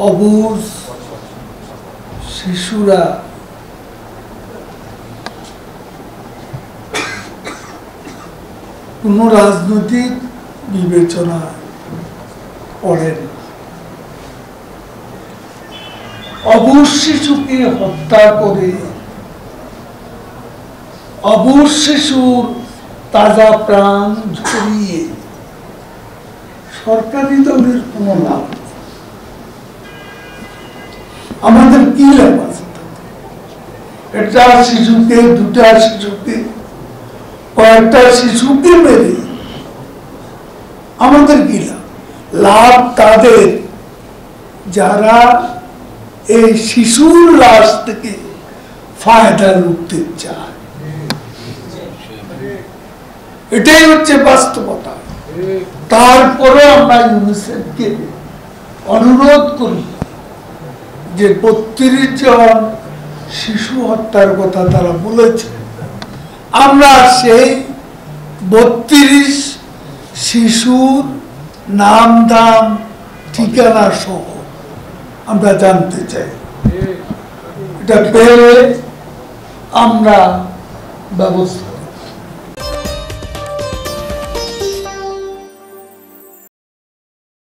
অবুঝ শিশুরা কোন রাজনৈতিক বিবেচনা করেন। অবুঝ শিশুকে হত্যা করে অবুঝ শিশুর তাজা প্রাণ ঝরিয়ে সরকারি দলের কোন লাভ নেই। আমাদের কি লাভ আছে? একটা শিশুকে, দুটা শিশুকে, কয়েকটা শিশুকে মেরে আমাদের কি লাভ? লাভ তাদের যারা এই শিশুর লাশ থেকে ফায়দা লুটতে চায়। এটাই হচ্ছে বাস্তবতা। তারপরে আমরা ইউনিসেফকে অনুরোধ করি যে 32 জন শিশু হত্যার কথা তারা বলেছে, আমরা সেই 32 শিশুর নাম দাম ঠিকানা সহ আমরা জানতে চাই। এটা পেলে আমরা ব্যবস্থা